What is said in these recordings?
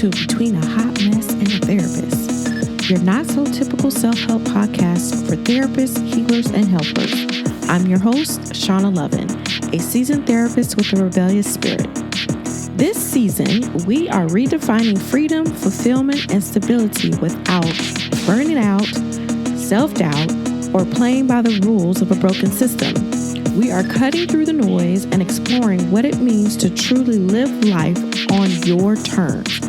to Between a Hot Mess and a Therapist, your not so typical self-help podcast for therapists, healers, and helpers. I'm your host, Shauna Lovin, a seasoned therapist with a rebellious spirit. This season, we are redefining freedom, fulfillment, and stability without burning out, self-doubt, or playing by the rules of a broken system. We are cutting through the noise and exploring what it means to truly live life on your terms,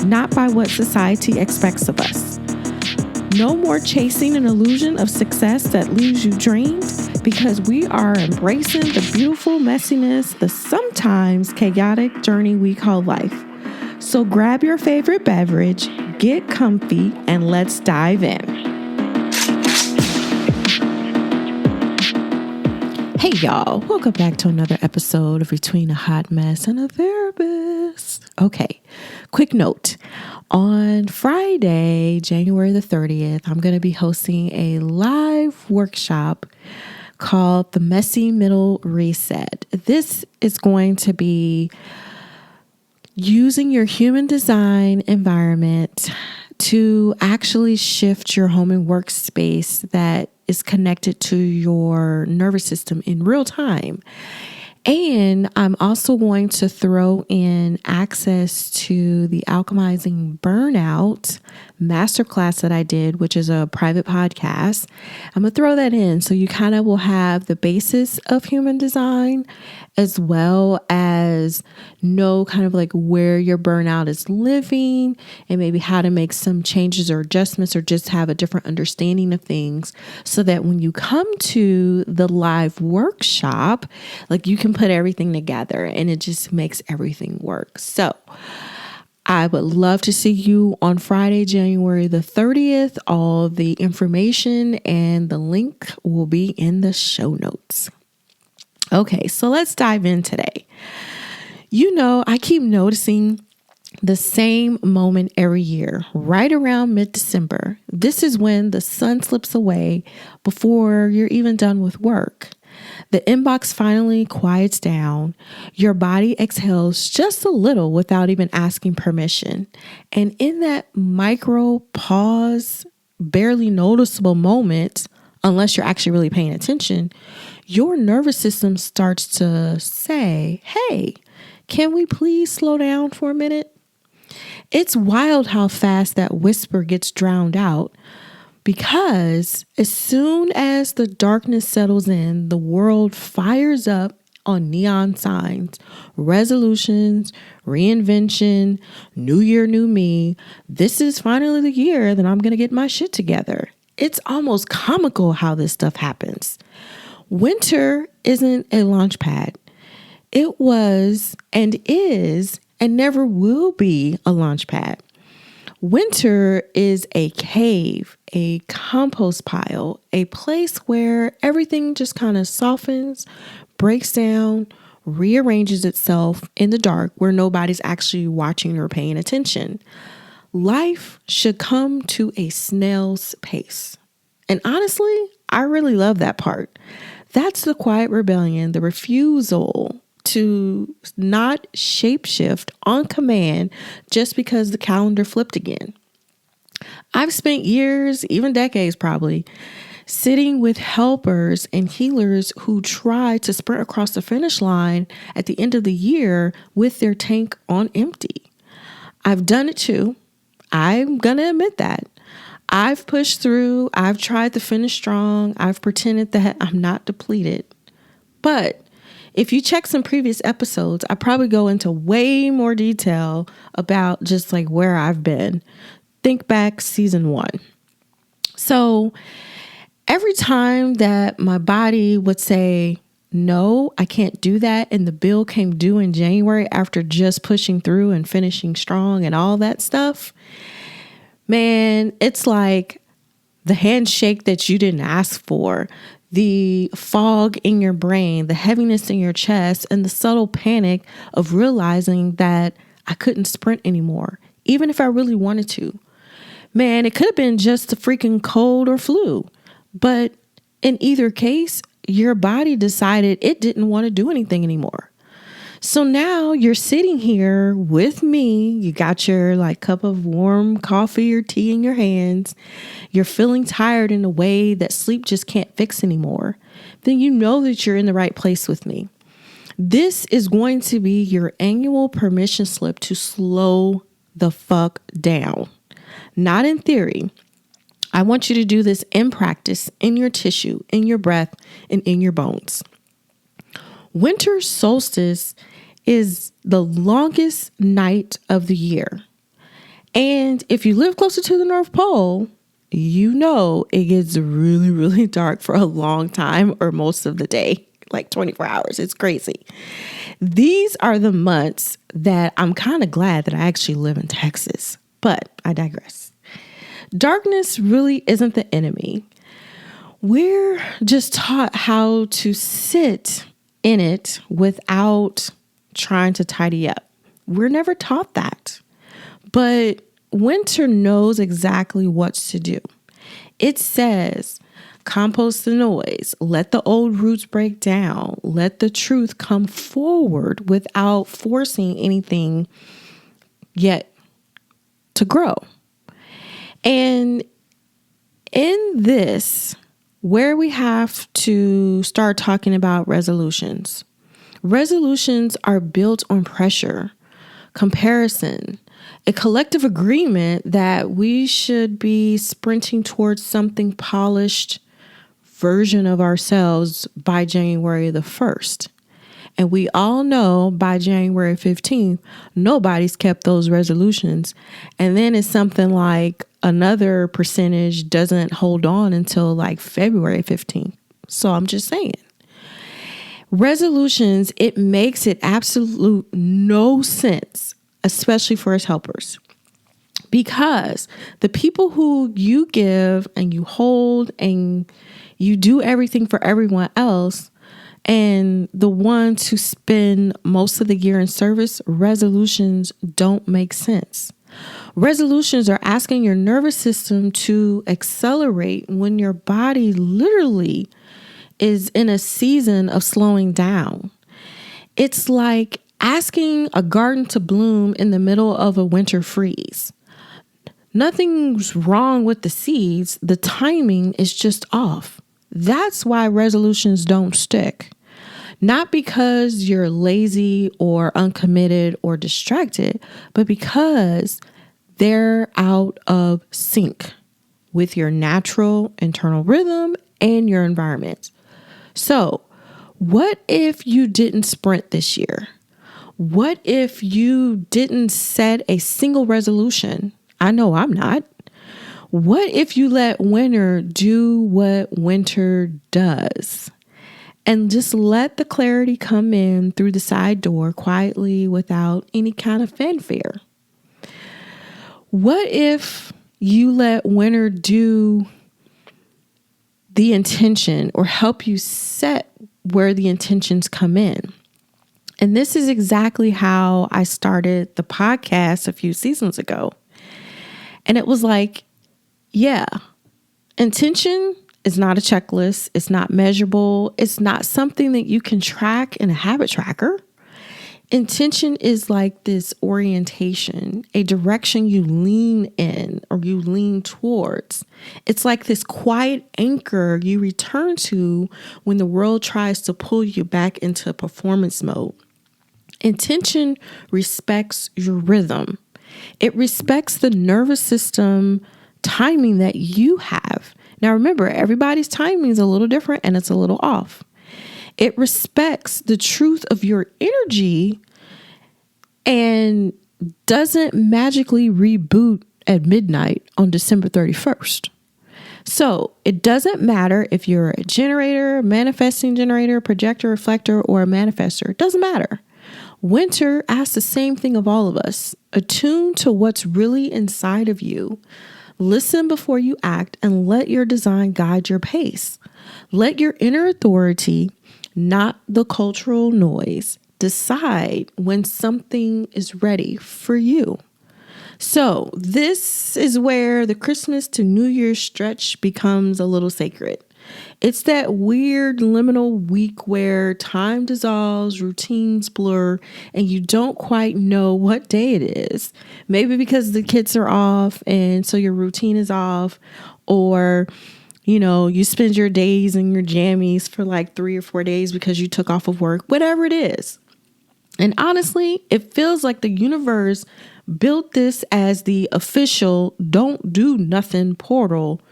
not by what society expects of us. No more chasing an illusion of success that leaves you drained, because we are embracing the beautiful messiness, the sometimes chaotic journey we call life. So grab your favorite beverage, get comfy, and let's dive in. Hey y'all, welcome back to another episode of Between a Hot Mess and a Therapist. Okay, quick note. On Friday, January the 30th, I'm going to be hosting a live workshop called The Messy Middle Reset. This is going to be using your human design environment to actually shift your home and workspace that is connected to your nervous system in real time. And I'm also going to throw in access to the Alchemizing Burnout masterclass that I did, which is a private podcast. I'm going to throw that in so you kind of will have the basis of human design, as well as know kind of like where your burnout is living and maybe how to make some changes or adjustments or just have a different understanding of things, so that when you come to the live workshop, like you can put everything together and it just makes everything work. So I would love to see you on Friday, January the 30th. All the information and the link will be in the show notes. Okay, so let's dive in today. You know, I keep noticing the same moment every year, right around mid-December. This is when the sun slips away before you're even done with work. The inbox finally quiets down. Your body exhales just a little without even asking permission. And in that micro pause, barely noticeable moment, unless you're actually really paying attention, your nervous system starts to say, hey, can we please slow down for a minute? It's wild how fast that whisper gets drowned out, because as soon as the darkness settles in, the world fires up on neon signs, resolutions, reinvention, new year, new me. This is finally the year that I'm going to get my shit together. It's almost comical how this stuff happens. Winter isn't a launchpad. It was and is and never will be a launchpad. Winter is a cave, a compost pile, a place where everything just kind of softens, breaks down, rearranges itself in the dark where nobody's actually watching or paying attention. Life should come to a snail's pace. And honestly, I really love that part. That's the quiet rebellion, the refusal to not shapeshift on command just because the calendar flipped again. I've spent years, even decades probably, sitting with helpers and healers who try to sprint across the finish line at the end of the year with their tank on empty. I've done it too. I'm going to admit that. I've pushed through. I've tried to finish strong. I've pretended that I'm not depleted. But if you check some previous episodes, I probably go into way more detail about just like where I've been. Think back season 1. So every time that my body would say, no, I can't do that, and the bill came due in January after just pushing through and finishing strong and all that stuff, man, it's like the handshake that you didn't ask for, the fog in your brain, the heaviness in your chest, and the subtle panic of realizing that I couldn't sprint anymore, even if I really wanted to. Man, it could have been just a freaking cold or flu. But in either case, your body decided it didn't want to do anything anymore. So now you're sitting here with me. You got your cup of warm coffee or tea in your hands. You're feeling tired in a way that sleep just can't fix anymore. Then you know that you're in the right place with me. This is going to be your annual permission slip to slow the fuck down. Not in theory. I want you to do this in practice, in your tissue, in your breath, and in your bones. Winter solstice is the longest night of the year. And if you live closer to the North Pole, you know it gets really, really dark for a long time or most of the day, like 24 hours. It's crazy. These are the months that I'm kind of glad that I actually live in Texas, but I digress. Darkness really isn't the enemy. We're just taught how to sit in it without trying to tidy up. We're never taught that. But winter knows exactly what to do. It says, compost the noise, let the old roots break down, let the truth come forward without forcing anything yet to grow. And in this, where we have to start talking about resolutions. Resolutions are built on pressure, comparison, a collective agreement that we should be sprinting towards something polished version of ourselves by January the 1st. And we all know by January 15th, nobody's kept those resolutions. And then it's something like another percentage doesn't hold on until like February 15th. So I'm just saying. Resolutions, it makes it absolute no sense, especially for us helpers. Because the people who you give and you hold and you do everything for everyone else, and the ones who spend most of the year in service, resolutions don't make sense. Resolutions are asking your nervous system to accelerate when your body literally is in a season of slowing down. It's like asking a garden to bloom in the middle of a winter freeze. Nothing's wrong with the seeds. The timing is just off. That's why resolutions don't stick. Not because you're lazy or uncommitted or distracted, but because they're out of sync with your natural internal rhythm and your environment. So, what if you didn't sprint this year? What if you didn't set a single resolution? I know I'm not. What if you let winter do what winter does? And just let the clarity come in through the side door quietly without any kind of fanfare. What if you let winter do the intention or help you set where the intentions come in? And this is exactly how I started the podcast a few seasons ago. And it was like, yeah, intention is not a checklist. It's not measurable. It's not something that you can track in a habit tracker. Intention is like this orientation, a direction you lean in or you lean towards. It's like this quiet anchor you return to when the world tries to pull you back into performance mode. Intention respects your rhythm. It respects the nervous system timing that you have. Now remember, everybody's timing is a little different and it's a little off. It respects the truth of your energy and doesn't magically reboot at midnight on December 31st. So it doesn't matter if you're a generator, manifesting generator, projector, reflector, or a manifester. It doesn't matter. Winter asks the same thing of all of us. Attune to what's really inside of you. Listen before you act and let your design guide your pace. Let your inner authority, not the cultural noise, decide when something is ready for you. So this is where the Christmas to New Year's stretch becomes a little sacred. It's that weird liminal week where time dissolves, routines blur, and you don't quite know what day it is. Maybe because the kids are off and so your routine is off, or you spend your days in your jammies for like 3 or 4 days because you took off of work, whatever it is. And honestly, it feels like the universe built this as the official don't do nothing portal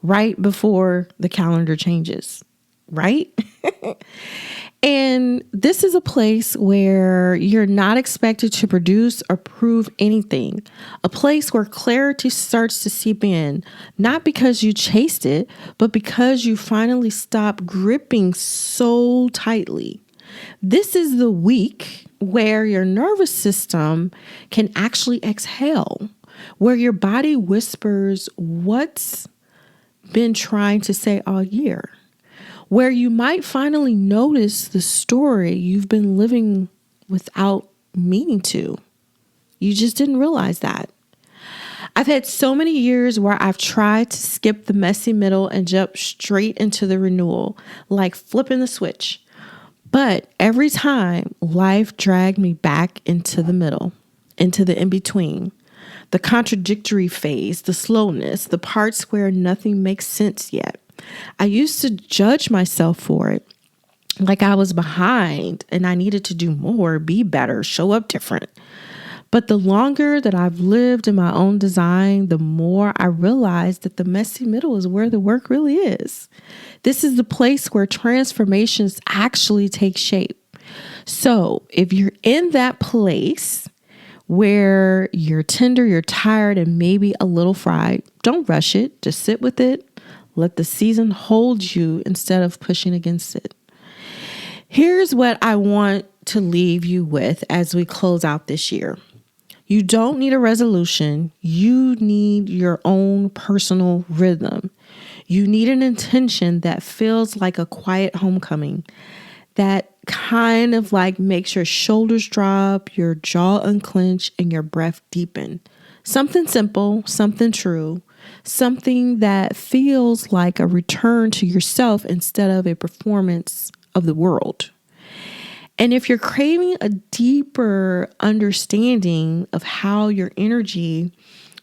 right before the calendar changes, right? And this is a place where you're not expected to produce or prove anything. A place where clarity starts to seep in, not because you chased it, but because you finally stop gripping so tightly. This is the week where your nervous system can actually exhale, where your body whispers what's been trying to say all year, where you might finally notice the story you've been living without meaning to. You just didn't realize that. I've had so many years where I've tried to skip the messy middle and jump straight into the renewal, like flipping the switch. But every time, life dragged me back into the middle, into the in-between, the contradictory phase, the slowness, the parts where nothing makes sense yet. I used to judge myself for it, like I was behind and I needed to do more, be better, show up different. But the longer that I've lived in my own design, the more I realize that the messy middle is where the work really is. This is the place where transformations actually take shape. So if you're in that place where you're tender, you're tired, and maybe a little fried, don't rush it. Just sit with it. Let the season hold you instead of pushing against it. Here's what I want to leave you with as we close out this year. You don't need a resolution. You need your own personal rhythm. You need an intention that feels like a quiet homecoming, that kind of like makes your shoulders drop, your jaw unclench, and your breath deepen. Something simple, something true, something that feels like a return to yourself instead of a performance of the world. And if you're craving a deeper understanding of how your energy,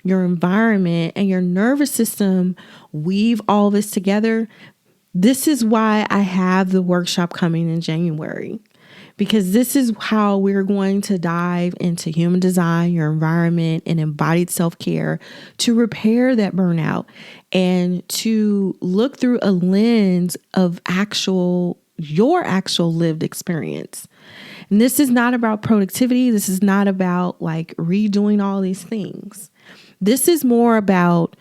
your environment, and your nervous system weave all this together, this is why I have the workshop coming in January. Because this is how we're going to dive into human design, your environment, and embodied self-care to repair that burnout and to look through a lens of your actual lived experience. And this is not about productivity. This is not about like redoing all these things. This is more about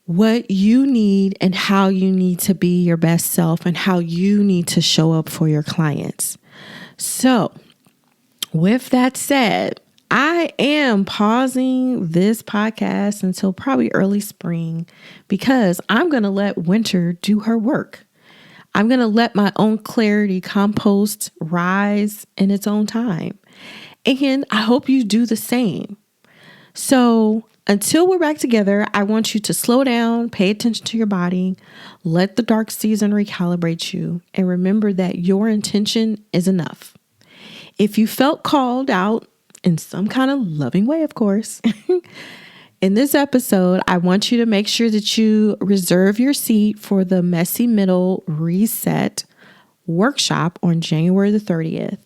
what you need and how you need to be your best self and how you need to show up for your clients. So with that said, I am pausing this podcast until probably early spring because I'm going to let winter do her work. I'm going to let my own clarity compost rise in its own time. And I hope you do the same. So until we're back together, I want you to slow down, pay attention to your body, let the dark season recalibrate you, and remember that your intention is enough. If you felt called out in some kind of loving way, of course, in this episode, I want you to make sure that you reserve your seat for the Messy Middle Reset workshop on January the 30th.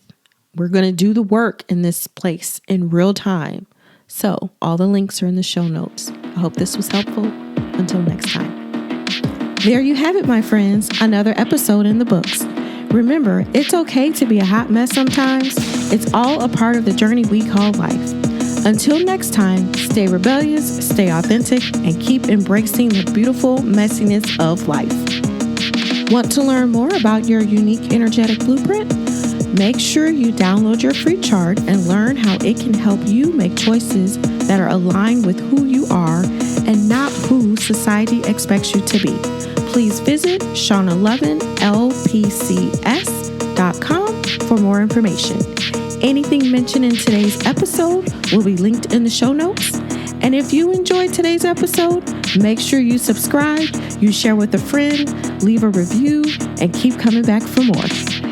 We're going to do the work in this place in real time. So all the links are in the show notes. I hope this was helpful. Until next time. There you have it, my friends. Another episode in the books. Remember, it's okay to be a hot mess sometimes. It's all a part of the journey we call life. Until next time, stay rebellious, stay authentic, and keep embracing the beautiful messiness of life. Want to learn more about your unique energetic blueprint? Make sure you download your free chart and learn how it can help you make choices that are aligned with who you are and not who society expects you to be. Please visit shauna11lpcs.com for more information. Anything mentioned in today's episode will be linked in the show notes. And if you enjoyed today's episode, make sure you subscribe, you share with a friend, leave a review, and keep coming back for more.